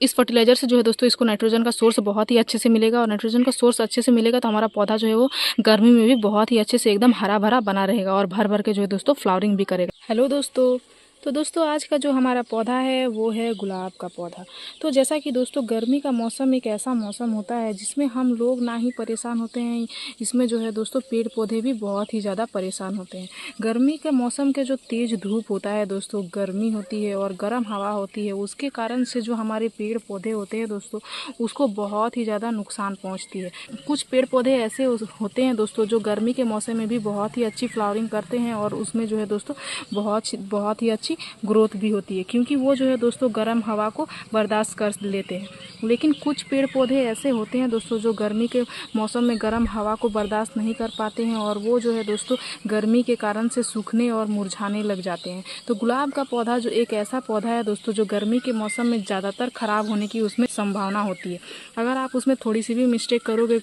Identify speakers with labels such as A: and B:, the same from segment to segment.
A: इस फर्टिलाइज़र से जो है दोस्तों इसको नाइट्रोजन का सोर्स बहुत ही अच्छे से मिलेगा, और नाइट्रोजन का सोर्स अच्छे से मिलेगा तो हमारा पौधा जो है वो गर्मी में भी बहुत ही अच्छे से एकदम हरा भरा बना रहेगा और भर भर के जो है दोस्तों फ्लावरिंग भी करेगा। हेलो दोस्तों, तो दोस्तों आज का जो हमारा पौधा है वो है गुलाब का पौधा। तो जैसा कि दोस्तों गर्मी का मौसम एक ऐसा मौसम होता है जिसमें हम लोग ना ही परेशान होते हैं, इसमें जो है दोस्तों पेड़ पौधे भी बहुत ही ज़्यादा परेशान होते हैं। गर्मी के मौसम के जो तेज़ धूप होता है दोस्तों, गर्मी होती है और गर्म हवा होती है, उसके कारण से जो हमारे पेड़ पौधे होते हैं दोस्तों उसको बहुत ही ज़्यादा नुकसान पहुँचती है। कुछ पेड़ पौधे ऐसे होते हैं दोस्तों जो गर्मी के मौसम में भी बहुत ही अच्छी फ्लावरिंग करते हैं और उसमें जो है दोस्तों बहुत ही अच्छी ग्रोथ भी होती है, क्योंकि वो जो है दोस्तों गर्म हवा को बर्दाश्त कर लेते हैं। लेकिन कुछ पेड़ पौधे ऐसे होते हैं दोस्तों जो गर्मी के मौसम में गर्म हवा को बर्दाश्त नहीं कर पाते हैं और वो जो है दोस्तों गर्मी के कारण से सूखने और मुरझाने लग जाते हैं। तो गुलाब का पौधा जो एक ऐसा पौधा है दोस्तों जो गर्मी के मौसम में ज़्यादातर ख़राब होने की उसमें संभावना होती है। अगर आप उसमें थोड़ी सी भी मिस्टेक करोगे,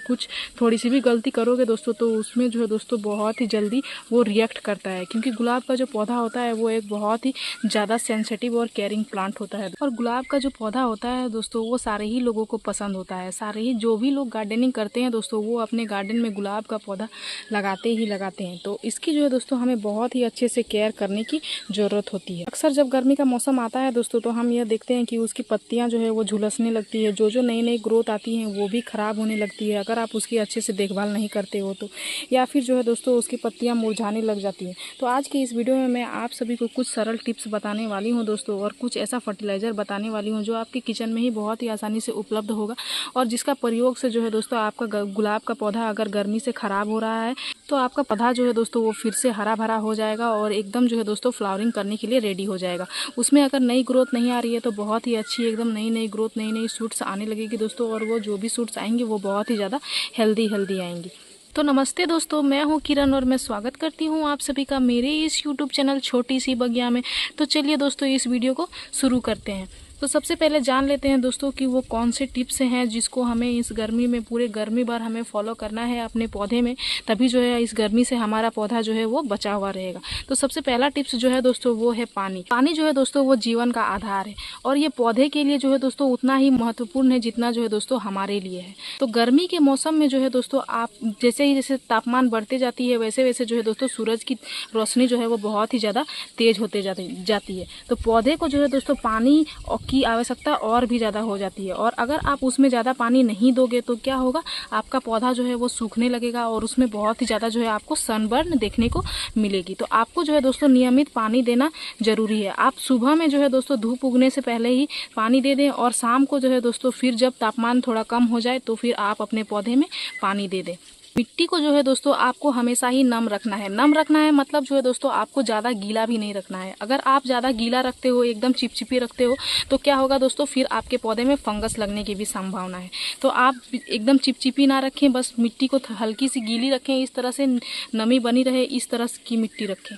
A: थोड़ी सी भी गलती करोगे दोस्तों, तो उसमें जो है दोस्तों बहुत ही जल्दी वो रिएक्ट करता है, क्योंकि गुलाब का जो पौधा होता है वो एक बहुत ही ज़्यादा सेंसिटिव और केयरिंग प्लांट होता है। और गुलाब का जो पौधा होता है दोस्तों वो सारे ही लोगों को पसंद होता है। सारे ही जो भी लोग गार्डनिंग करते हैं दोस्तों वो अपने गार्डन में गुलाब का पौधा लगाते हैं। तो इसकी जो है दोस्तों हमें बहुत ही अच्छे से केयर करने की ज़रूरत होती है। अक्सर जब गर्मी का मौसम आता है दोस्तों तो हम यह देखते हैं कि उसकी पत्तियाँ जो है वो झुलसने लगती है, जो नई नई ग्रोथ आती हैं वो भी ख़राब होने लगती है अगर आप उसकी अच्छे से देखभाल नहीं करते हो तो, या फिर जो है दोस्तों उसकी पत्तियाँ मुरझाने लग जाती हैं। तो आज की इस वीडियो में मैं आप सभी को कुछ सरल टिप्स बताने वाली हूँ दोस्तों, और कुछ ऐसा फर्टिलाइज़र बताने वाली हूँ जो आपके किचन में ही बहुत ही आसानी से उपलब्ध होगा और जिसका प्रयोग से जो है दोस्तों आपका गुलाब का पौधा अगर गर्मी से ख़राब हो रहा है तो आपका पौधा जो है दोस्तों वो फिर से हरा भरा हो जाएगा और एकदम जो है दोस्तों फ्लावरिंग करने के लिए रेडी हो जाएगा। उसमें अगर नई ग्रोथ नहीं आ रही है तो बहुत ही अच्छी एकदम नई ग्रोथ, नई शूट्स आने लगेगी दोस्तों, और वो जो भी शूट्स आएंगी वो बहुत ही ज़्यादा हेल्दी आएंगी। तो नमस्ते दोस्तों, मैं हूं किरण और मैं स्वागत करती हूं आप सभी का मेरे इस YouTube चैनल छोटी सी बगिया में। तो चलिए दोस्तों इस वीडियो को शुरू करते हैं। तो सबसे पहले जान लेते हैं दोस्तों कि वो कौन से टिप्स हैं जिसको हमें इस गर्मी में पूरे गर्मी भर हमें फॉलो करना है अपने पौधे में, तभी जो है इस गर्मी से हमारा पौधा जो है वो बचा हुआ रहेगा। तो सबसे पहला टिप्स जो है दोस्तों वो है पानी। पानी जो है दोस्तों वो जीवन का आधार है और ये पौधे के लिए जो है दोस्तों उतना ही महत्वपूर्ण है जितना जो है दोस्तों हमारे लिए है। तो गर्मी के मौसम में जो है दोस्तों आप जैसे तापमान बढ़ते जाती है वैसे वैसे जो है दोस्तों सूरज की रोशनी जो है वो बहुत ही ज़्यादा तेज होते जाती है। तो पौधे को जो है दोस्तों पानी की आवश्यकता और भी ज़्यादा हो जाती है, और अगर आप उसमें ज़्यादा पानी नहीं दोगे तो क्या होगा, आपका पौधा जो है वो सूखने लगेगा और उसमें बहुत ही ज़्यादा जो है आपको सनबर्न देखने को मिलेगी। तो आपको जो है दोस्तों नियमित पानी देना जरूरी है। आप सुबह में जो है दोस्तों धूप उगने से पहले ही पानी दे दें और शाम को जो है दोस्तों फिर जब तापमान थोड़ा कम हो जाए तो फिर आप अपने पौधे में पानी दे दें। मिट्टी को जो है दोस्तों आपको हमेशा ही नम रखना है मतलब जो है दोस्तों आपको ज़्यादा गीला भी नहीं रखना है। अगर आप ज़्यादा गीला रखते हो, एकदम चिपचिपी रखते हो, तो क्या होगा दोस्तों, फिर आपके पौधे में फंगस लगने की भी संभावना है। तो आप एकदम चिपचिपी ना रखें, बस मिट्टी को हल्की सी गीली रखें, इस तरह से नमी बनी रहे, इस तरह की मिट्टी रखें।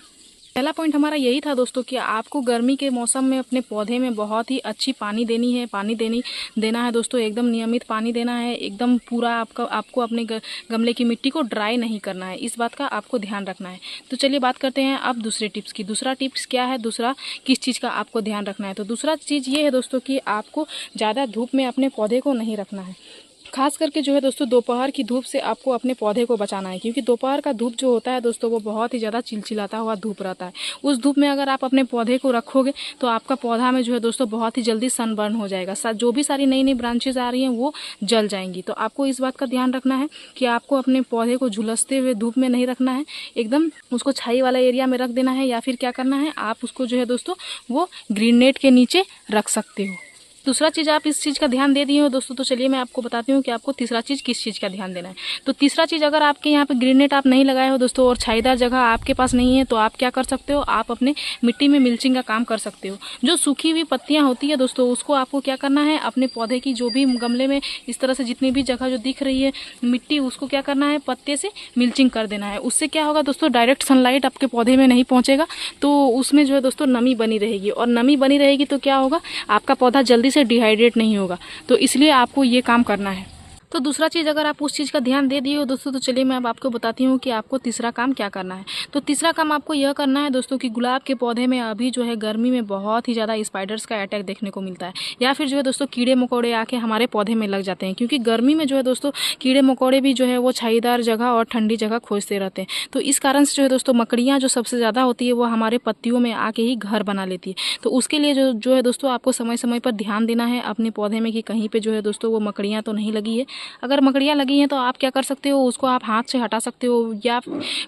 A: पहला पॉइंट हमारा यही था दोस्तों कि आपको गर्मी के मौसम में अपने पौधे में बहुत ही अच्छी पानी देना है दोस्तों, एकदम नियमित पानी देना है, एकदम पूरा आपको अपने गमले की मिट्टी को ड्राई नहीं करना है, इस बात का आपको ध्यान रखना है। तो चलिए बात करते हैं अब दूसरे टिप्स की। दूसरा टिप्स क्या है, दूसरा किस चीज़ का आपको ध्यान रखना है? तो दूसरा चीज़ ये है दोस्तों कि आपको ज़्यादा धूप में अपने पौधे को नहीं रखना है। खास करके जो है दोस्तों दोपहर की धूप से आपको अपने पौधे को बचाना है, क्योंकि दोपहर का धूप जो होता है दोस्तों वो बहुत ही ज़्यादा चिलचिलाता हुआ धूप रहता है। उस धूप में अगर आप अपने पौधे को रखोगे तो आपका पौधा में जो है दोस्तों बहुत ही जल्दी सनबर्न हो जाएगा, जो भी सारी नई ब्रांचेज आ रही हैं वो जल जाएंगी। तो आपको इस बात का ध्यान रखना है कि आपको अपने पौधे को झुलसते हुए धूप में नहीं रखना है, एकदम उसको छाई वाला एरिया में रख देना है, या फिर क्या करना है, आप उसको जो है दोस्तों वो ग्रीन नेट के नीचे रख सकते हो। दूसरा चीज़ आप इस चीज़ का ध्यान दे दिए हो दोस्तों, तो चलिए मैं आपको बताती हूँ कि आपको तीसरा चीज़ किस चीज़ का ध्यान देना है। तो तीसरा चीज़, अगर आपके यहाँ पे ग्रीन नेट आप नहीं लगाए हो दोस्तों और छाईदार जगह आपके पास नहीं है तो आप क्या कर सकते हो, आप अपने मिट्टी में मिल्चिंग का काम कर सकते हो। जो सूखी हुई पत्तियाँ होती है दोस्तों उसको आपको क्या करना है, अपने पौधे की जो भी गमले में इस तरह से जितनी भी जगह जो दिख रही है मिट्टी, उसको क्या करना है, पत्ते से मिल्चिंग कर देना है। उससे क्या होगा दोस्तों, डायरेक्ट सनलाइट आपके पौधे में नहीं पहुँचेगा, तो उसमें जो है दोस्तों नमी बनी रहेगी, और नमी बनी रहेगी तो क्या होगा, आपका पौधा जल्दी से डिहाइड्रेट नहीं होगा। तो इसलिए आपको ये काम करना है। तो दूसरा चीज़ अगर आप उस चीज़ का ध्यान दे दिए हो दोस्तों, तो चलिए मैं अब आपको बताती हूँ कि आपको तीसरा काम क्या करना है। तो तीसरा काम आपको यह करना है दोस्तों कि गुलाब के पौधे में अभी जो है गर्मी में बहुत ही ज़्यादा स्पाइडर्स का अटैक देखने को मिलता है, या फिर जो है दोस्तों कीड़े मकोड़े आके हमारे पौधे में लग जाते हैं। क्योंकि गर्मी में जो है दोस्तों कीड़े मकोड़े भी जो है वो छाईदार जगह और ठंडी जगह खोजते रहते हैं। तो इस कारण से जो है दोस्तों मकड़ियाँ जो सबसे ज़्यादा होती है वो हमारे पत्तियों में आके ही घर बना लेती है। तो उसके लिए जो है दोस्तों आपको समय समय पर ध्यान देना है अपने पौधे में कि कहीं पे जो है दोस्तों वो मकड़ियाँ तो नहीं लगी है। अगर मकड़ियाँ लगी हैं तो आप क्या कर सकते हो, उसको आप हाथ से हटा सकते हो, या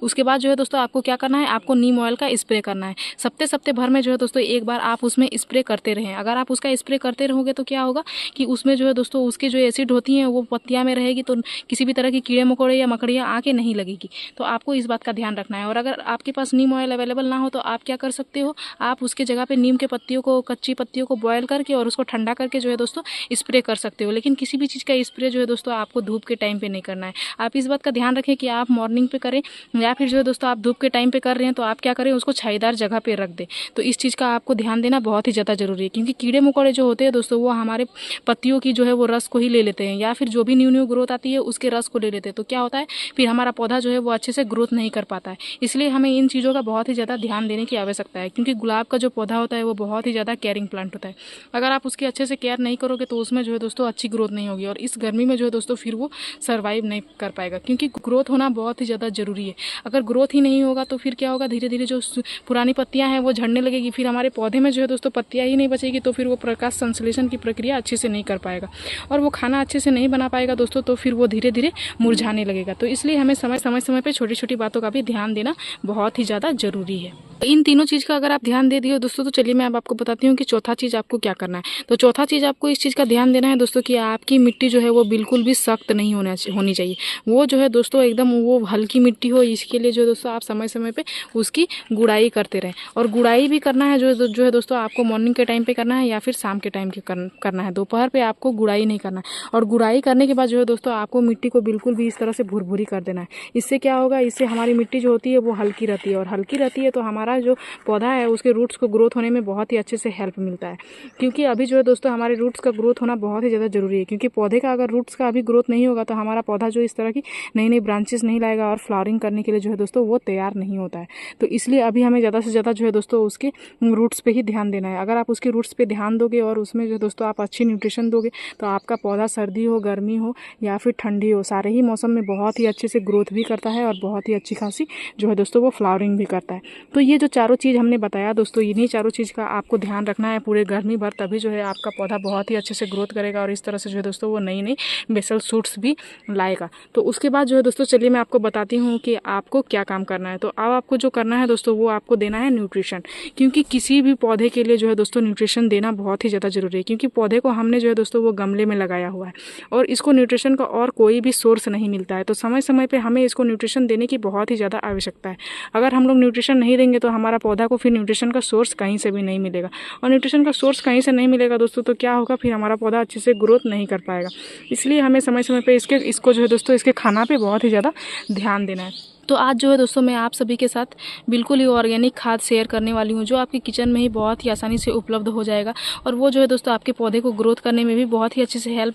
A: उसके बाद जो है दोस्तों आपको क्या करना है, आपको नीम ऑयल का स्प्रे करना है। सप्ते भर में जो है दोस्तों एक बार आप उसमें स्प्रे करते रहें। अगर आप उसका स्प्रे करते रहोगे तो क्या होगा कि उसमें जो है दोस्तों उसके जो एसिड होती हैं वो पत्तियाँ में रहेगी, तो किसी भी तरह की कीड़े मकोड़े या मकड़ियाँ आके नहीं लगेगी। तो आपको इस बात का ध्यान रखना है। और अगर आपके पास नीम ऑयल अवेलेबल ना हो तो आप क्या कर सकते हो, आप उसके जगह पे नीम के पत्तियों को, कच्ची पत्तियों को बॉयल करके और उसको ठंडा करके जो है दोस्तों स्प्रे कर सकते हो। लेकिन किसी भी चीज़ का स्प्रे जो है दोस्तों आपको धूप के टाइम पे नहीं करना है। आप इस बात का ध्यान रखें कि आप मॉर्निंग पे करें, या फिर जो है दोस्तों आप धूप के टाइम पे कर रहे हैं तो आप क्या करें, उसको छाईदार जगह पे रख दें। तो इस चीज़ का आपको ध्यान देना बहुत ही ज़्यादा जरूरी है। क्योंकि कीड़े मकोड़े जो होते हैं दोस्तों वो हमारे पत्तियों की जो है वो रस को ही ले लेते हैं, या फिर जो भी न्यू ग्रोथ आती है उसके रस को ले लेते हैं। तो क्या होता है, फिर हमारा पौधा जो है वो अच्छे से ग्रोथ नहीं कर पाता है। इसलिए हमें इन चीज़ों का बहुत ही ज़्यादा ध्यान देने की आवश्यकता है। क्योंकि गुलाब का जो पौधा होता है वो बहुत ही ज़्यादा केयरिंग प्लांट होता है। अगर आप उसकी अच्छे से केयर नहीं करोगे तो उसमें जो है दोस्तों अच्छी ग्रोथ नहीं होगी, और इस गर्मी में जो है दोस्तों फिर वो सर्वाइव नहीं कर पाएगा। क्योंकि ग्रोथ होना बहुत ही ज़्यादा ज़रूरी है। अगर ग्रोथ ही नहीं होगा तो फिर क्या होगा, धीरे धीरे जो पुरानी पत्तियां हैं वो झड़ने लगेगी, फिर हमारे पौधे में जो है दोस्तों पत्तियां ही नहीं बचेगी, तो फिर वो प्रकाश संश्लेषण की प्रक्रिया अच्छे से नहीं कर पाएगा और वो खाना अच्छे से नहीं बना पाएगा दोस्तों। तो फिर वो धीरे धीरे मुरझाने लगेगा। तो इसलिए हमें समय पर छोटी छोटी बातों का भी ध्यान देना बहुत ही ज़्यादा जरूरी है। इन तीनों चीज़ का अगर आप ध्यान दे दिए दोस्तों, तो चलिए मैं अब आपको बताती हूँ कि चौथा चीज़ आपको क्या करना है। तो चौथा चीज़ आपको इस चीज़ का ध्यान देना है दोस्तों कि आपकी मिट्टी जो है वो बिल्कुल भी सख्त नहीं होनी चाहिए। वो जो है दोस्तों एकदम वो हल्की मिट्टी हो। इसके लिए जो दोस्तों आप समय समय पे उसकी गुड़ाई करते रहें। और गुड़ाई भी करना है जो है दोस्तों आपको मॉर्निंग के टाइम पे करना है या फिर शाम के टाइम के करना है। दोपहर पे आपको गुड़ाई नहीं करना है। और गुड़ाई करने के बाद जो है दोस्तों आपको मिट्टी को बिल्कुल भी इस तरह से भुरभुरी कर देना है। इससे क्या होगा, इससे हमारी मिट्टी जो होती है वो हल्की रहती है, और हल्की रहती है तो हमारा जो पौधा है उसके रूट्स को ग्रोथ होने में बहुत ही अच्छे से हेल्प मिलता है। क्योंकि अभी जो है दोस्तों हमारे रूट्स का ग्रोथ होना बहुत ही ज़्यादा जरूरी है। क्योंकि पौधे का अगर रूट्स का अभी ग्रोथ नहीं होगा तो हमारा पौधा जो इस तरह की नई नई ब्रांचेस नहीं लाएगा और फ्लावरिंग करने के लिए जो है दोस्तों वो तैयार नहीं होता है। तो इसलिए अभी हमें ज़्यादा से ज़्यादा जो है दोस्तों उसके रूट्स पे ही ध्यान देना है। अगर आप उसके रूट्स पे ध्यान दोगे और उसमें जो दोस्तों आप अच्छी न्यूट्रिशन दोगे तो आपका पौधा सर्दी हो, गर्मी हो या फिर ठंडी हो, सारे ही मौसम में बहुत ही अच्छे से ग्रोथ भी करता है और बहुत ही अच्छी खासी जो है दोस्तों वो फ्लावरिंग भी करता है। तो ये जो चारों चीज़ हमने बताया दोस्तों, इन्हीं चारों चीज़ का आपको ध्यान रखना है पूरे गर्मी भर, तभी जो है आपका पौधा बहुत ही अच्छे से ग्रोथ करेगा और इस तरह से जो है दोस्तों वो नई नई बेसल सूट्स भी लाएगा। तो उसके बाद जो है दोस्तों चलिए मैं आपको बताती हूँ कि आपको क्या काम करना है। तो अब आपको जो करना है दोस्तों वो आपको देना है न्यूट्रिशन। क्योंकि किसी भी पौधे के लिए जो है दोस्तों न्यूट्रिशन देना बहुत ही ज़्यादा जरूरी है। क्योंकि पौधे को हमने जो है दोस्तों वो गमले में लगाया हुआ है और इसको न्यूट्रिशन का और कोई भी सोर्स नहीं मिलता है। तो समय समय पर हमें इसको न्यूट्रिशन देने की बहुत ही ज़्यादा आवश्यकता है। अगर हम लोग न्यूट्रिशन नहीं देंगे तो हमारा पौधा को फिर न्यूट्रिशन का सोर्स कहीं से भी नहीं मिलेगा, और न्यूट्रिशन का सोर्स कहीं से नहीं मिलेगा दोस्तों तो क्या होगा, फिर हमारा पौधा अच्छे से ग्रोथ नहीं कर पाएगा। इसलिए हमें समय समय पे इसको जो है दोस्तों इसके खाना पे बहुत ही ज़्यादा ध्यान देना है। तो आज जो है दोस्तों मैं आप सभी के साथ बिल्कुल ही ऑर्गेनिक खाद शेयर करने वाली हूँ, जो आपके किचन में ही बहुत ही आसानी से उपलब्ध हो जाएगा और वो जो है दोस्तों आपके पौधे को ग्रोथ करने में भी बहुत ही अच्छे से हेल्प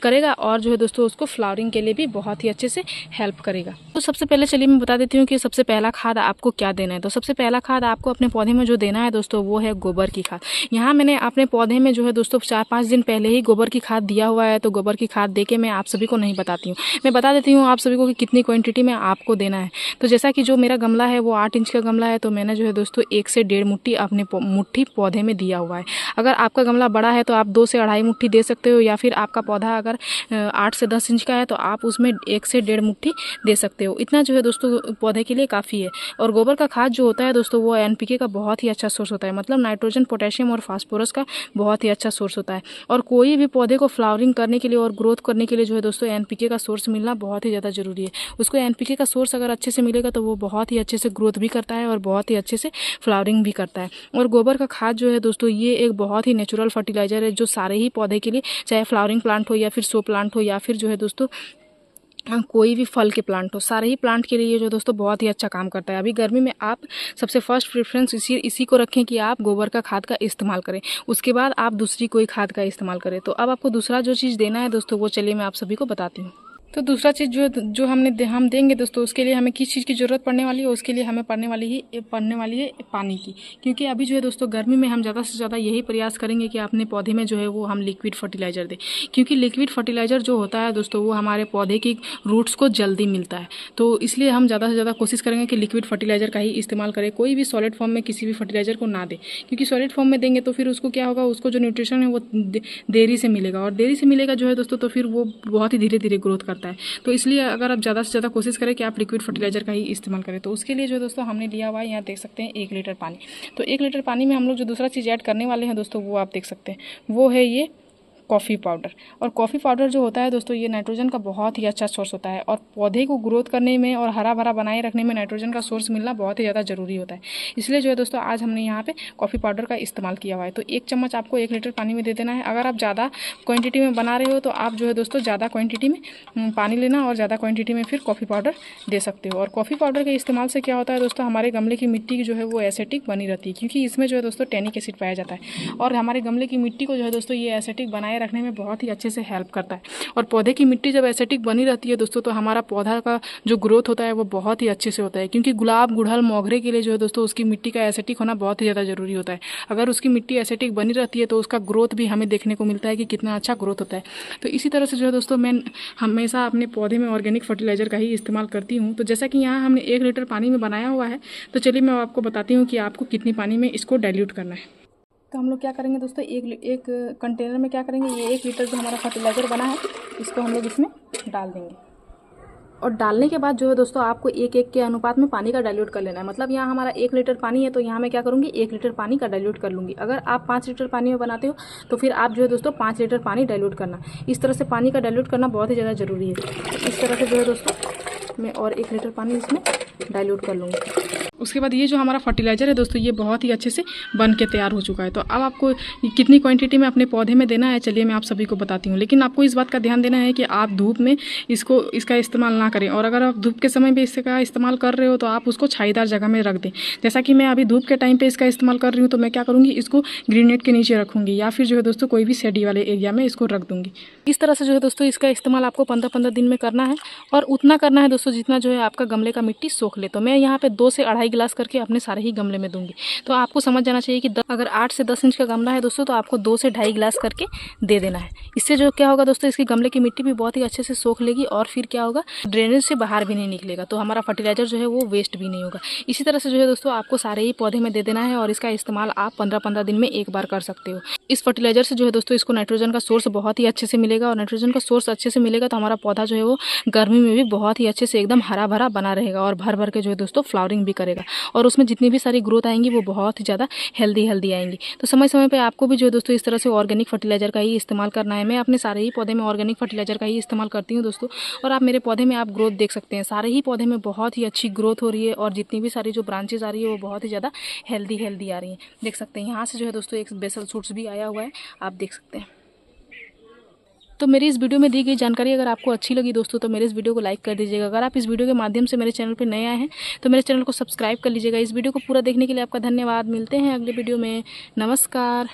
A: करेगा और जो है दोस्तों उसको फ्लावरिंग के लिए भी बहुत ही अच्छे से हेल्प करेगा। तो सबसे पहले चलिए मैं बता देती हूँ कि सबसे पहला खाद आपको क्या देना है। तो सबसे पहला खाद आपको अपने पौधे में जो देना है दोस्तों वो है गोबर की खाद। यहाँ मैंने अपने पौधे में जो है दोस्तों 4-5 दिन पहले ही गोबर की खाद दिया हुआ है। तो गोबर की खाद दे के मैं आप सभी को नहीं बताती हूँ, मैं बता देती हूँ आप सभी को कि कितनी क्वांटिटी में आपको देना है। तो जैसा कि जो मेरा गमला है वो 8 इंच का गमला है, तो मैंने जो है दोस्तों 1 से 1.5 मुट्ठी अपने मुट्ठी पौधे में दिया हुआ है। अगर आपका गमला बड़ा है तो आप 2 से 2.5 मुट्ठी दे सकते हो, या फिर आपका पौधा अगर 8 से 10 इंच का है तो आप उसमें 1 से 1.5 मुट्ठी दे सकते हो। इतना जो है दोस्तों पौधे के लिए काफ़ी है। और गोबर का खाद जो होता है दोस्तों वो NPK का बहुत ही अच्छा सोर्स होता है, मतलब नाइट्रोजन, पोटेशियम और फास्फोरस का बहुत ही अच्छा सोर्स होता है। और कोई भी पौधे को फ्लावरिंग करने के लिए और ग्रोथ करने के लिए जो है दोस्तों NPK का सोर्स मिलना बहुत ही ज़्यादा जरूरी है। उसको NPK का सोर्स अगर अच्छे से मिलेगा तो वो बहुत ही अच्छे से ग्रोथ भी करता है और बहुत ही अच्छे से फ्लावरिंग भी करता है। और गोबर का खाद जो है दोस्तों ये एक बहुत ही नेचुरल फर्टिलाइजर है, जो सारे ही पौधे के लिए, चाहे फ्लावरिंग प्लांट हो या फिर शो प्लांट हो या फिर जो है दोस्तों कोई भी फल के प्लांट हो, सारे ही प्लांट के लिए ये जो दोस्तों बहुत ही अच्छा काम करता है। अभी गर्मी में आप सबसे फर्स्ट प्रेफरेंस इसी को रखें कि आप गोबर का खाद का इस्तेमाल करें, उसके बाद आप दूसरी कोई खाद का इस्तेमाल करें। तो अब आपको दूसरा जो चीज़ देना है दोस्तों, वो चलिए मैं आप सभी को बताती हूँ। तो दूसरा चीज़ जो हम देंगे दोस्तों, उसके लिए हमें किस चीज़ की ज़रूरत पड़ने वाली है, उसके लिए हमें पड़ने वाली है पानी की। क्योंकि अभी जो है दोस्तों गर्मी में हम ज़्यादा से ज़्यादा यही प्रयास करेंगे कि अपने पौधे में जो है वो हम लिक्विड फर्टिलाइज़र दें। क्योंकि लिक्विड फर्टिलाइज़र जो होता है दोस्तों, वो हमारे पौधे की रूट्स को जल्दी मिलता है। तो इसलिए हम ज़्यादा से ज़्यादा कोशिश करेंगे कि लिक्विड फर्टिलाइज़र का ही इस्तेमाल करें, कोई भी सॉलिड फॉर्म में किसी भी फर्टिलाइज़र को ना दें। क्योंकि सॉलिड फॉर्म में देंगे तो फिर उसको क्या होगा, उसको जो न्यूट्रिशन है वो देरी से मिलेगा, और देरी से मिलेगा जो है दोस्तों, तो फिर वो बहुत ही धीरे धीरे ग्रोथ करता है। तो इसलिए अगर आप ज़्यादा से ज़्यादा कोशिश करें कि आप लिक्विड फर्टिलाइज़र का ही इस्तेमाल करें। तो उसके लिए जो दोस्तों हमने लिया हुआ है, यहाँ देख सकते हैं 1 लीटर पानी। तो 1 लीटर पानी में हम लोग जो दूसरा चीज़ ऐड करने वाले हैं दोस्तों, वो आप देख सकते हैं, वो है ये कॉफ़ी पाउडर। और कॉफ़ी पाउडर जो होता है दोस्तों, ये नाइट्रोजन का बहुत ही अच्छा सोर्स होता है, और पौधे को ग्रोथ करने में और हरा भरा बनाए रखने में नाइट्रोजन का सोर्स मिलना बहुत ही ज़्यादा ज़रूरी होता है। इसलिए जो है दोस्तों आज हमने यहाँ पे कॉफ़ी पाउडर का इस्तेमाल किया हुआ है। तो 1 चम्मच आपको 1 लीटर पानी में दे देना है। अगर आप ज़्यादा क्वान्टिटी में बना रहे हो तो आप जो है दोस्तों ज़्यादा क्वान्टिटी में पानी लेना, और ज़्यादा क्वान्टिटी में फिर कॉफ़ी पाउडर दे सकते हो। और कॉफ़ी पाउडर के इस्तेमाल से क्या होता है दोस्तों, हमारे गमले की मिट्टी जो है वो एसिडिक बनी रहती है, क्योंकि इसमें जो है दोस्तों टैनिक एसिड पाया जाता है, और हमारे गमले की मिट्टी को जो है दोस्तों ये एसिडिक बनाए रखने में बहुत ही अच्छे से हेल्प करता है। और पौधे की मिट्टी जब एसिडिक बनी रहती है दोस्तों, तो हमारा पौधा का जो ग्रोथ होता है वो बहुत ही अच्छे से होता है। क्योंकि गुलाब, गुड़हल, मोगरे के लिए जो है दोस्तों उसकी मिट्टी का एसिडिक होना बहुत ही ज़्यादा ज़रूरी होता है। अगर उसकी मिट्टी एसिडिक बनी रहती है तो उसका ग्रोथ भी हमें देखने को मिलता है कि कितना अच्छा ग्रोथ होता है। तो इसी तरह से जो है दोस्तों मैं हमेशा अपने पौधे में ऑर्गेनिक फर्टिलाइज़र का ही इस्तेमाल करती हूँ। तो जैसा कि यहाँ हमने 1 लीटर पानी में बनाया हुआ है, तो चलिए मैं आपको बताती हूँ कि आपको कितनी पानी में इसको डाइल्यूट करना है। तो हम लोग क्या करेंगे दोस्तों, एक कंटेनर में क्या करेंगे, ये 1 लीटर जो हमारा फर्टिलाइज़र बना है, इसको हम लोग इसमें डाल देंगे। और डालने के बाद जो है दोस्तों आपको 1-1 के अनुपात में पानी का डाइल्यूट कर लेना है। मतलब यहाँ हमारा 1 लीटर पानी है, तो यहाँ मैं क्या करूँगी, 1 लीटर पानी का डाइल्यूट कर लूँगी। अगर आप 5 लीटर पानी में बनाते हो तो फिर आप जो है दोस्तों 5 लीटर पानी डाइल्यूट करना। इस तरह से पानी का डाइल्यूट करना बहुत ही ज़्यादा ज़रूरी है। इस तरह से जो है दोस्तों मैं और 1 लीटर पानी इसमें डाइल्यूट कर लूँगी। उसके बाद ये जो हमारा फर्टिलाइज़र है दोस्तों, ये बहुत ही अच्छे से बन के तैयार हो चुका है। तो अब आपको कितनी क्वांटिटी में अपने पौधे में देना है, चलिए मैं आप सभी को बताती हूँ। लेकिन आपको इस बात का ध्यान देना है कि आप धूप में इसका इस्तेमाल ना करें, और अगर आप धूप के समय भी इसका इस्तेमाल कर रहे हो तो आप उसको छाईदार जगह में रख दें। जैसा कि मैं अभी धूप के टाइम पर इसका इस्तेमाल कर रही हूँ, तो मैं क्या करूँगी, इसको ग्रीन नेट के नीचे रखूँगी, या फिर जो है दोस्तों कोई भी शेडी वाले एरिया में इसको रख दूँगी। इस तरह से जो है दोस्तों इसका इस्तेमाल आपको 15-15 दिन में करना है, और उतना करना है दोस्तों जितना जो है आपका गमले का मिट्टी सोख ले। तो मैं यहाँ पे 2 से 2.5 गिलास करके अपने सारे ही गमले में दूंगी। तो आपको समझ जाना चाहिए कि अगर 8 से 10 इंच का गमला है दोस्तों, तो आपको 2 से 2.5 गिलास करके दे देना है। इससे जो क्या होगा दोस्तों, इसके गमले की मिट्टी भी बहुत ही अच्छे से सोख लेगी, और फिर क्या होगा, ड्रेनेज से बाहर भी नहीं निकलेगा, तो हमारा फर्टिलाइजर जो है वो वेस्ट भी नहीं होगा। इसी तरह से जो है दोस्तों आपको सारे ही पौधे में दे देना है, और इसका इस्तेमाल आप 15-15 दिन में एक बार कर सकते हो। इस फर्टिलाइजर से जो है दोस्तों इसको नाइट्रोजन का सोर्स बहुत ही अच्छे से मिलेगा, और नाइट्रोजन का सोर्स अच्छे से मिलेगा तो हमारा पौधा जो है वो गर्मी में भी बहुत ही अच्छे से एकदम हरा भरा बना रहेगा, और भर भर के जो है दोस्तों फ्लावरिंग भी करेगा, और उसमें जितनी भी सारी ग्रोथ आएंगी वो बहुत ही ज़्यादा हेल्दी आएंगी। तो समय समय पे आपको भी जो है दोस्तों इस तरह से ऑर्गेनिक फर्टिलाइजर का ही इस्तेमाल करना है। मैं अपने सारे ही पौधे में ऑर्गेनिक फर्टिलाइजर का ही इस्तेमाल करती हूँ दोस्तों, और आप मेरे पौधे में आप ग्रोथ देख सकते हैं, सारे ही पौधे में बहुत ही अच्छी ग्रोथ हो रही है, और जितनी भी सारी जो ब्रांचेज आ रही है वो बहुत ही ज़्यादा हेल्दी आ रही हैं। देख सकते हैं यहाँ से जो है दोस्तों एक बेसल सूट्स भी आया हुआ है, आप देख सकते हैं। तो मेरी इस वीडियो में दी गई जानकारी अगर आपको अच्छी लगी दोस्तों, तो मेरे इस वीडियो को लाइक कर दीजिएगा। अगर आप इस वीडियो के माध्यम से मेरे चैनल पर नए आए हैं तो मेरे चैनल को सब्सक्राइब कर लीजिएगा। इस वीडियो को पूरा देखने के लिए आपका धन्यवाद। मिलते हैं अगले वीडियो में। नमस्कार।